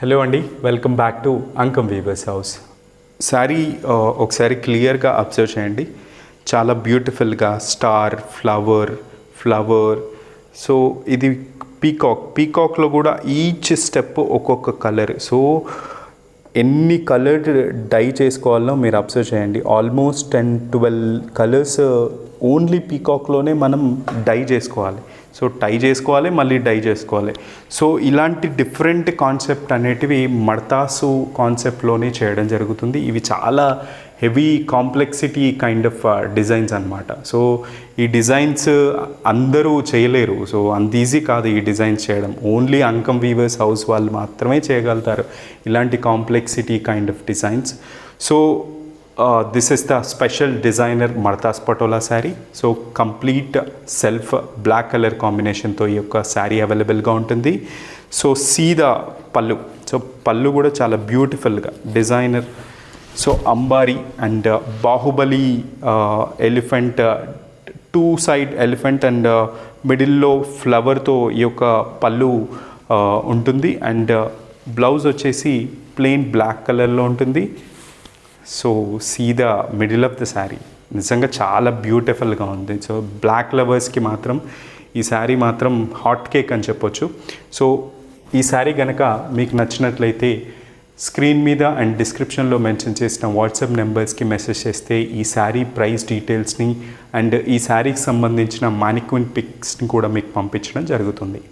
Hello అండి, welcome back to Ankam weavers house. Sari ఒకసారి క్లియర్గా అబ్జర్వ్ చేయండి. చాలా బ్యూటిఫుల్గా స్టార్, ఫ్లవర్. సో ఇది పీకాక్లో కూడా ఈచ్ స్టెప్ ఒక్కొక్క కలర్. సో ఎన్ని కలర్ డై చేసుకోవాలో మీరు అబ్జర్వ్ చేయండి. ఆల్మోస్ట్ 10-12 కలర్స్ ఓన్లీ పీకాక్లోనే మనం డై చేసుకోవాలి. సో టై చేసుకోవాలి, మళ్ళీ డై చేసుకోవాలి. సో ఇలాంటి డిఫరెంట్ కాన్సెప్ట్ అనేటివి మడతాసు కాన్సెప్ట్లోనే చేయడం జరుగుతుంది. ఇవి చాలా heavy complexity kind of designs అన్నమాట. సో ఈ డిజైన్స్ అందరూ చేయలేరు. సో అంత ఈజీ కాదు ఈ డిజైన్స్ చేయడం. ఓన్లీ అంకమ్ వీవర్స్ హౌస్ వాళ్ళు మాత్రమే చేయగలుగుతారు ఇలాంటి complexity kind of designs. So this is the special designer మడతాస్ patola sari. So complete self black colour కాంబినేషన్తో ఈ యొక్క శారీ అవైలబుల్గా ఉంటుంది. సో సీదా పళ్ళు. సో పళ్ళు కూడా చాలా బ్యూటిఫుల్గా డిజైనర్. సో అంబారీ and Baahubali elephant, 2 side elephant and మిడిల్లో ఫ్లవర్తో ఈ యొక్క పళ్ళు ఉంటుంది. అండ్ బ్లౌజ్ వచ్చేసి ప్లెయిన్ బ్లాక్ కలర్లో ఉంటుంది. So see the middle of the sari. నిజంగా చాలా బ్యూటిఫుల్గా ఉంది. సో బ్లాక్ లవర్స్కి మాత్రం ఈ శారీ మాత్రం హాట్ కేక్ అని చెప్పొచ్చు. సో ఈ శారీ కనుక మీకు నచ్చినట్లయితే స్క్రీన్ మీద అండ్ డిస్క్రిప్షన్లో మెన్షన్ చేసిన వాట్సాప్ నెంబర్స్కి మెసేజ్ చేస్తే ఈ శారీ ప్రైస్ డీటెయిల్స్ని అండ్ ఈ శారీకి సంబంధించిన మానిక్విన్ పిక్స్ని కూడా మీకు పంపించడం జరుగుతుంది.